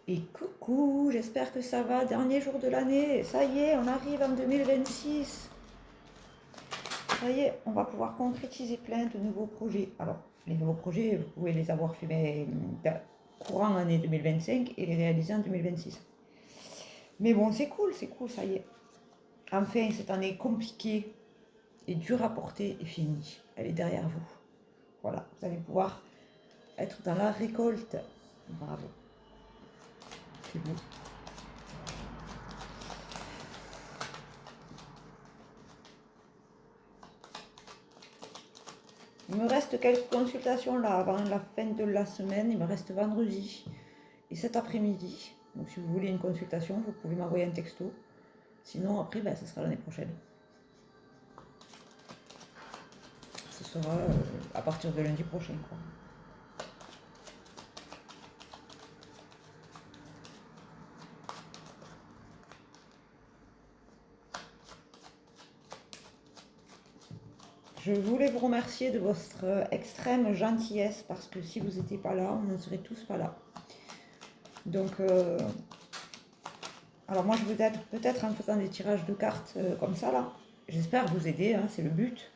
Et coucou, j'espère que ça va, dernier jour de l'année, ça y est, on arrive en 2026. Ça y est, on va pouvoir concrétiser plein de nouveaux projets. Alors, les nouveaux projets, vous pouvez les avoir fait courant année 2025 et les réaliser en 2026. Mais bon, c'est cool, ça y est. Enfin, cette année compliquée et dure à porter est finie. Elle est derrière vous. Voilà, vous allez pouvoir être dans la récolte. Bravo, c'est beau. Il me reste quelques consultations là avant la fin de la semaine. Il me reste vendredi et cet après-midi. Donc si vous voulez une consultation, vous pouvez m'envoyer un texto. Sinon après, ça sera l'année prochaine. Ce sera à partir de lundi prochain, quoi. Je voulais vous remercier de votre extrême gentillesse parce que si vous n'étiez pas là, on ne serait tous pas là. Donc, alors moi je vous aide peut-être en faisant des tirages de cartes comme ça là. J'espère vous aider, hein, c'est le but.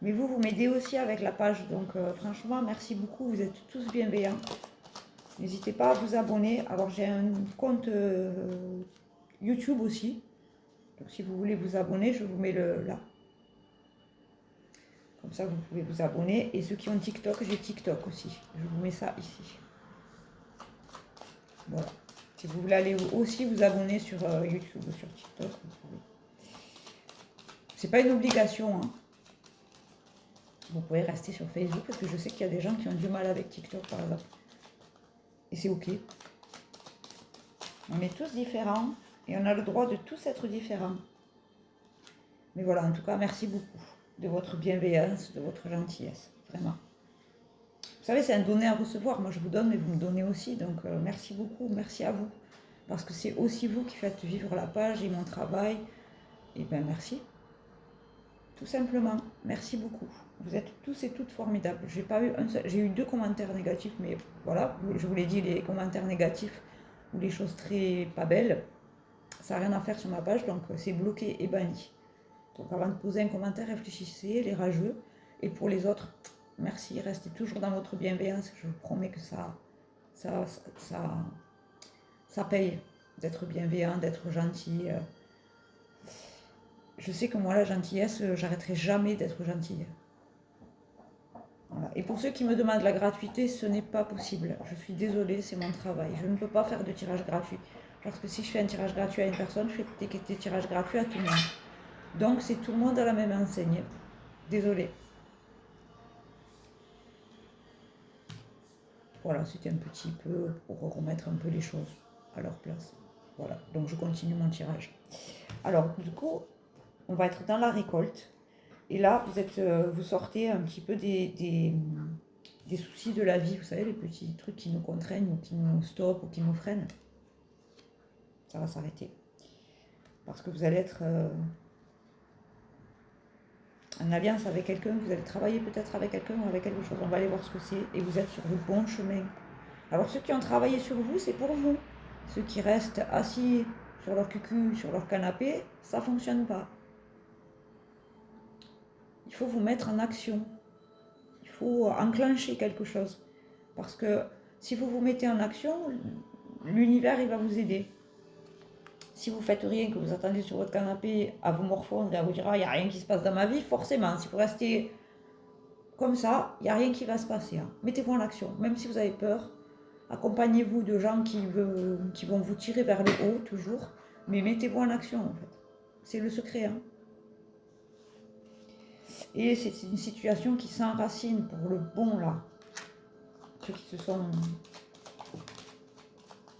Mais vous m'aidez aussi avec la page. Donc franchement, merci beaucoup, vous êtes tous bienveillants. N'hésitez pas à vous abonner. Alors j'ai un compte YouTube aussi. Donc si vous voulez vous abonner, je vous mets le là. Comme ça, vous pouvez vous abonner. Et ceux qui ont TikTok, j'ai TikTok aussi. Je vous mets ça ici. Voilà. Si vous voulez aller aussi vous abonner sur YouTube ou sur TikTok, vous pouvez. C'est pas une obligation, hein. Vous pouvez rester sur Facebook parce que je sais qu'il y a des gens qui ont du mal avec TikTok par exemple. Et c'est ok. On est tous différents et on a le droit de tous être différents. Mais voilà, en tout cas, merci beaucoup de votre bienveillance, de votre gentillesse. Vraiment. Vous savez, c'est un donner à recevoir. Moi, je vous donne, mais vous me donnez aussi. Donc, merci beaucoup. Merci à vous. Parce que c'est aussi vous qui faites vivre la page et mon travail. Et bien, merci. Tout simplement. Merci beaucoup. Vous êtes tous et toutes formidables. J'ai eu 2 commentaires négatifs, mais voilà, je vous l'ai dit, les commentaires négatifs ou les choses très pas belles, ça n'a rien à faire sur ma page, donc c'est bloqué et banni. Donc avant de poser un commentaire, réfléchissez, les rageux. Et pour les autres, merci, restez toujours dans votre bienveillance. Je vous promets que ça, ça, ça paye d'être bienveillant, d'être gentil. Je sais que moi, la gentillesse, j'arrêterai jamais d'être gentille. Voilà. Et pour ceux qui me demandent la gratuité, ce n'est pas possible. Je suis désolée, c'est mon travail. Je ne peux pas faire de tirage gratuit. Parce que si je fais un tirage gratuit à une personne, je fais des tirages gratuits à tout le monde. Donc c'est tout le monde à la même enseigne. Désolée. Voilà, c'était un petit peu pour remettre un peu les choses à leur place. Voilà, donc je continue mon tirage. Alors, du coup, on va être dans la récolte. Et là, vous sortez un petit peu des soucis de la vie, vous savez, les petits trucs qui nous contraignent ou qui nous stoppent ou qui nous freinent. Ça va s'arrêter. Parce que vous allez être en alliance avec quelqu'un, vous allez travailler peut-être avec quelqu'un ou avec quelque chose. On va aller voir ce que c'est. Et vous êtes sur le bon chemin. Alors ceux qui ont travaillé sur vous, c'est pour vous. Ceux qui restent assis sur leur cucu, sur leur canapé, ça ne fonctionne pas. Il faut vous mettre en action. Il faut enclencher quelque chose. Parce que si vous vous mettez en action, l'univers, il va vous aider. Si vous faites rien, que vous attendez sur votre canapé à vous morfondre et à vous dire il n'y a rien qui se passe dans ma vie, forcément, si vous restez comme ça, il n'y a rien qui va se passer. Hein. Mettez-vous en action. Même si vous avez peur, accompagnez-vous de gens qui vont vous tirer vers le haut, toujours. Mais mettez-vous en action, en fait. C'est le secret. Hein. Et c'est une situation qui s'enracine pour le bon, là. Ceux qui se sont...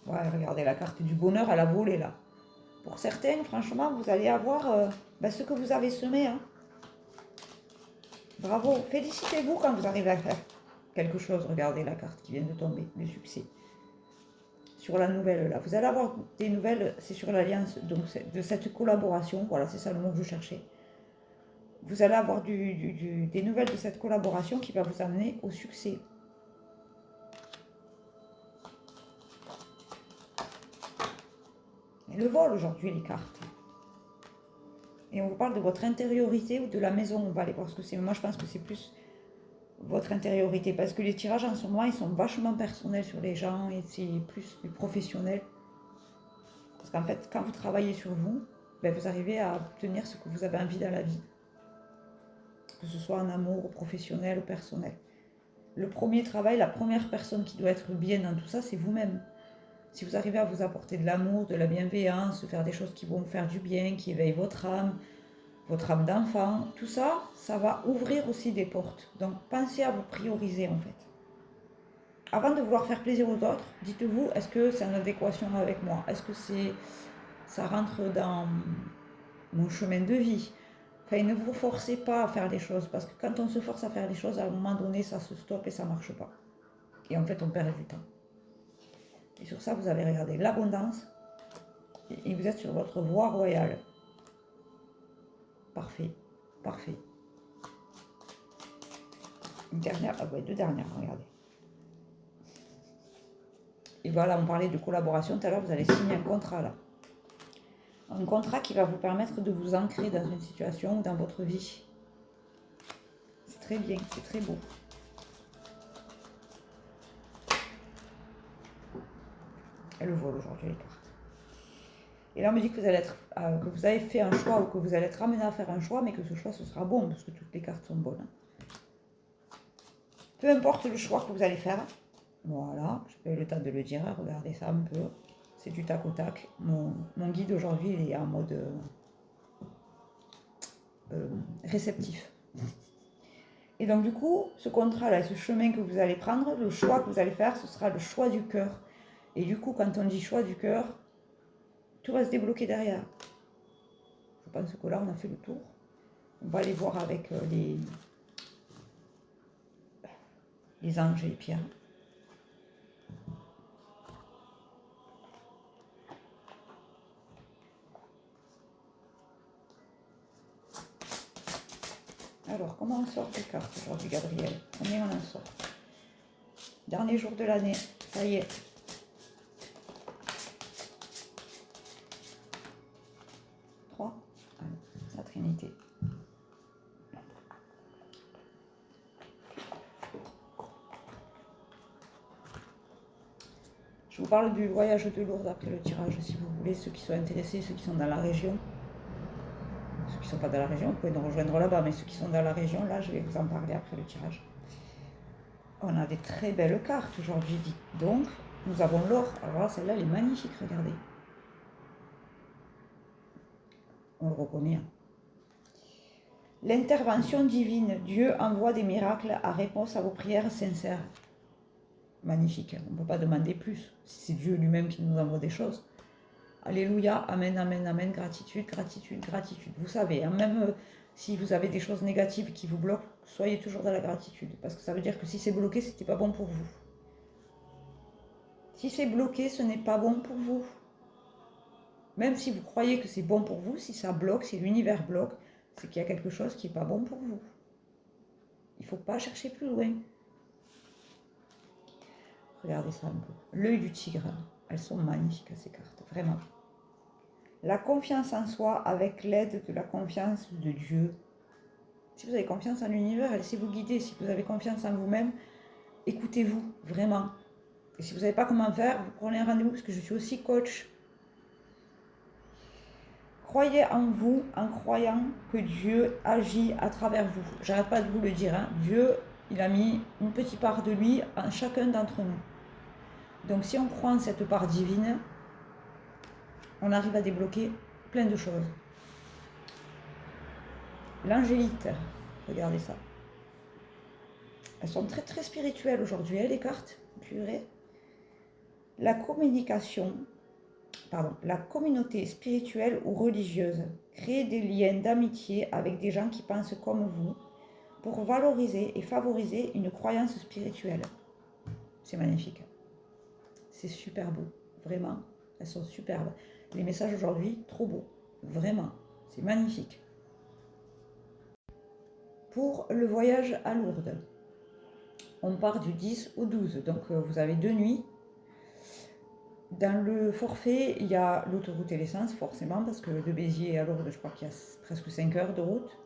Ouais, regardez, la carte du bonheur, elle a volé, là. Pour certains, franchement, vous allez avoir ce que vous avez semé. Hein. Bravo. Félicitez-vous quand vous arrivez à faire quelque chose. Regardez la carte qui vient de tomber, le succès. Sur la nouvelle, là. Vous allez avoir des nouvelles, c'est sur l'alliance donc de cette collaboration. Voilà, c'est ça le mot que je cherchais. Vous allez avoir des nouvelles de cette collaboration qui va vous amener au succès. le vol aujourd'hui, les cartes. Et on vous parle de votre intériorité ou de la maison. On va aller voir ce que c'est. Moi, je pense que c'est plus votre intériorité. Parce que les tirages en ce moment, ils sont vachement personnels sur les gens. Et c'est plus du professionnel. Parce qu'en fait, quand vous travaillez sur vous, ben, vous arrivez à obtenir ce que vous avez envie dans la vie. Que ce soit en amour, ou professionnel ou personnel. Le premier travail, la première personne qui doit être bien dans tout ça, c'est vous-même. Si vous arrivez à vous apporter de l'amour, de la bienveillance, de faire des choses qui vont vous faire du bien, qui éveillent votre âme d'enfant, tout ça, ça va ouvrir aussi des portes. Donc pensez à vous prioriser en fait. Avant de vouloir faire plaisir aux autres, dites-vous, est-ce que c'est en adéquation avec moi? Est-ce que ça rentre dans mon chemin de vie? Enfin, ne vous forcez pas à faire des choses, parce que quand on se force à faire des choses, à un moment donné, ça se stoppe et ça ne marche pas. Et en fait, on perd du temps. Et sur ça, vous avez regardé l'abondance, et vous êtes sur votre voie royale. Parfait, parfait. Une dernière, deux dernières, regardez. Et voilà, on parlait de collaboration tout à l'heure, vous allez signer un contrat là. Un contrat qui va vous permettre de vous ancrer dans une situation ou dans votre vie. C'est très bien, c'est très beau. Elle le vole aujourd'hui les cartes. Et là on me dit que que vous avez fait un choix ou que vous allez être amené à faire un choix, mais que ce choix ce sera bon, parce que toutes les cartes sont bonnes. Peu importe le choix que vous allez faire. Voilà, je n'ai pas eu le temps de le dire, regardez ça un peu. C'est du tac au tac. Mon guide aujourd'hui, il est en mode réceptif. Et donc du coup, ce contrat-là, ce chemin que vous allez prendre, le choix que vous allez faire, ce sera le choix du cœur. Et du coup, quand on dit choix du cœur, tout va se débloquer derrière. Je pense que là, on a fait le tour. On va aller voir avec les anges et les pierres. Alors, comment on sort des cartes aujourd'hui, Gabriel? Combien on en sort? Dernier jour de l'année, ça y est. La Trinité. Je vous parle du voyage de Lourdes après le tirage, si vous voulez, ceux qui sont intéressés, ceux qui sont dans la région. Ceux qui ne sont pas dans la région, vous pouvez nous rejoindre là-bas, mais ceux qui sont dans la région, là, je vais vous en parler après le tirage. On a des très belles cartes aujourd'hui, dites donc. Nous avons l'or. Alors là, celle-là, elle est magnifique, regardez. On le reconnaît. L'intervention divine. Dieu envoie des miracles à réponse à vos prières sincères. Magnifique. On ne peut pas demander plus. Si c'est Dieu lui-même qui nous envoie des choses. Alléluia. Amen, amen, amen. Gratitude, gratitude, gratitude. Vous savez, même si vous avez des choses négatives qui vous bloquent, soyez toujours dans la gratitude. Parce que ça veut dire que si c'est bloqué, ce n'était pas bon pour vous. Si c'est bloqué, ce n'est pas bon pour vous. Même si vous croyez que c'est bon pour vous, si ça bloque, si l'univers bloque, c'est qu'il y a quelque chose qui n'est pas bon pour vous. Il ne faut pas chercher plus loin. Regardez ça un peu. L'œil du tigre. Elles sont magnifiques ces cartes, vraiment. La confiance en soi avec l'aide de la confiance de Dieu. Si vous avez confiance en l'univers, laissez-vous guider. Si vous avez confiance en vous-même, écoutez-vous, vraiment. Et si vous ne savez pas comment faire, vous prenez un rendez-vous parce que je suis aussi coach. Croyez en vous en croyant que Dieu agit à travers vous. J'arrête pas de vous le dire. Hein. Dieu, il a mis une petite part de lui en chacun d'entre nous. Donc si on croit en cette part divine, on arrive à débloquer plein de choses. L'angélite, regardez ça. Elles sont très très spirituelles aujourd'hui, hein, les cartes. Purée. La communauté spirituelle ou religieuse. Créer des liens d'amitié avec des gens qui pensent comme vous pour valoriser et favoriser une croyance spirituelle. C'est magnifique. C'est super beau, vraiment. Elles sont superbes. Les messages aujourd'hui, trop beaux. Vraiment, c'est magnifique. Pour le voyage à Lourdes, on part du 10 au 12. Donc vous avez 2 nuits. Dans le forfait, il y a l'autoroute et l'essence, forcément, parce que de Béziers à Lourdes, je crois qu'il y a presque 5 heures de route.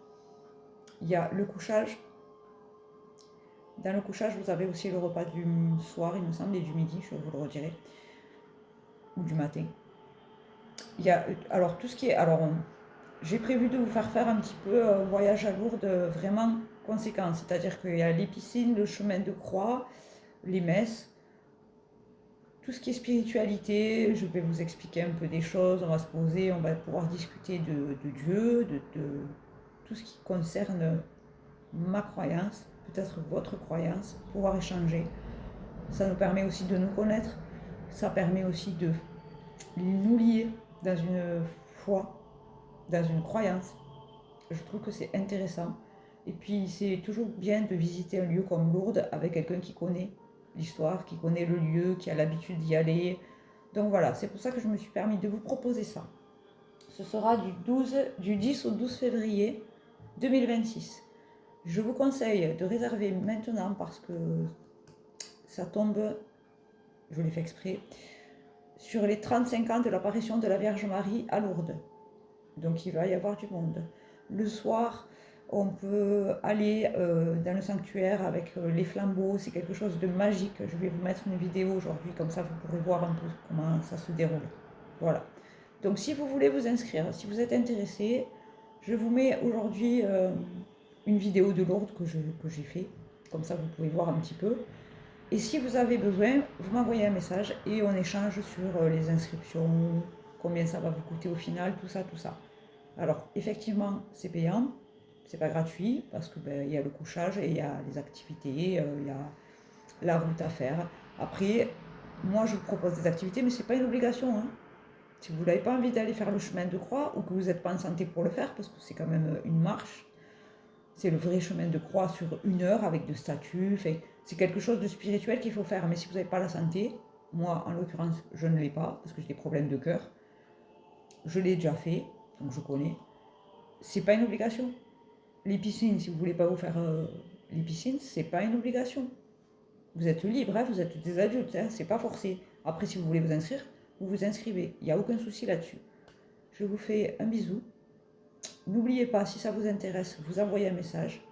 Il y a le couchage. Dans le couchage, vous avez aussi le repas du soir, il me semble, et du midi, je vous le redirai, ou du matin. Il y a, alors, tout ce qui est... Alors, j'ai prévu de vous faire un petit peu un voyage à Lourdes vraiment conséquent. C'est-à-dire qu'il y a les piscines, le chemin de croix, les messes, tout ce qui est spiritualité. Je vais vous expliquer un peu des choses, on va se poser, on va pouvoir discuter de Dieu, de tout ce qui concerne ma croyance, peut-être votre croyance, pouvoir échanger. Ça nous permet aussi de nous connaître, ça permet aussi de nous lier dans une foi, dans une croyance. Je trouve que c'est intéressant. Et puis c'est toujours bien de visiter un lieu comme Lourdes avec quelqu'un qui connaît l'histoire, qui connaît le lieu, qui a l'habitude d'y aller. Donc voilà, c'est pour ça que je me suis permis de vous proposer ça. Ce sera du 10 au 12 février 2026. Je vous conseille de réserver maintenant parce que ça tombe, je l'ai fait exprès, sur les 35 ans de l'apparition de la Vierge Marie à Lourdes. Donc il va y avoir du monde. Le soir, on peut aller dans le sanctuaire avec les flambeaux, c'est quelque chose de magique. Je vais vous mettre une vidéo aujourd'hui, comme ça vous pourrez voir un peu comment ça se déroule. Voilà. Donc si vous voulez vous inscrire, si vous êtes intéressé, je vous mets aujourd'hui une vidéo de Lourdes que j'ai fait. Comme ça vous pouvez voir un petit peu. Et si vous avez besoin, vous m'envoyez un message et on échange sur les inscriptions, combien ça va vous coûter au final, tout ça, tout ça. Alors, effectivement, c'est payant, c'est pas gratuit, parce que y a le couchage et il y a les activités, il y a la route à faire. Après, moi, je vous propose des activités, mais c'est pas une obligation, hein. Si vous n'avez pas envie d'aller faire le chemin de croix, ou que vous n'êtes pas en santé pour le faire, parce que c'est quand même une marche, c'est le vrai chemin de croix sur 1 heure avec de statues, c'est quelque chose de spirituel qu'il faut faire. Mais si vous n'avez pas la santé, moi, en l'occurrence, je ne l'ai pas, parce que j'ai des problèmes de cœur, je l'ai déjà fait, donc je connais. C'est pas une obligation. Les piscines, si vous voulez pas vous faire les piscines, c'est pas une obligation. Vous êtes libre, hein, vous êtes des adultes, hein, c'est pas forcé. Après, si vous voulez vous inscrire, vous vous inscrivez. Il n'y a aucun souci là-dessus. Je vous fais un bisou. N'oubliez pas, si ça vous intéresse, vous envoyez un message.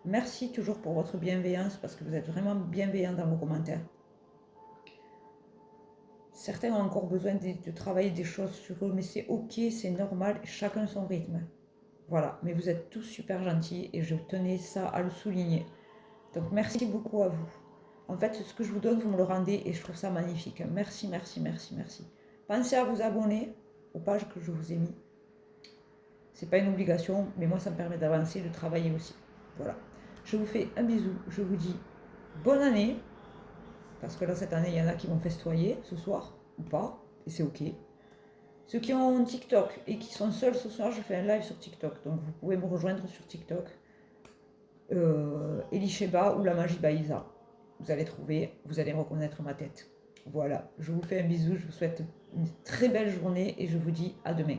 Merci toujours pour votre bienveillance, parce que vous êtes vraiment bienveillant dans vos commentaires. Certains ont encore besoin de travailler des choses sur eux, mais c'est ok, c'est normal, chacun son rythme. Voilà, mais vous êtes tous super gentils et je tenais ça à le souligner. Donc merci beaucoup à vous. En fait, ce que je vous donne, vous me le rendez et je trouve ça magnifique. Merci, merci, merci, merci. Pensez à vous abonner aux pages que je vous ai mis. C'est pas une obligation, mais moi ça me permet d'avancer, de travailler aussi. Voilà. Je vous fais un bisou. Je vous dis bonne année. Parce que là, cette année, il y en a qui vont festoyer ce soir, ou pas, et c'est ok. Ceux qui ont TikTok et qui sont seuls ce soir, je fais un live sur TikTok. Donc vous pouvez me rejoindre sur TikTok. Elisheba ou la magie Baïsa. Vous allez trouver, vous allez reconnaître ma tête. Voilà, je vous fais un bisou, je vous souhaite une très belle journée et je vous dis à demain.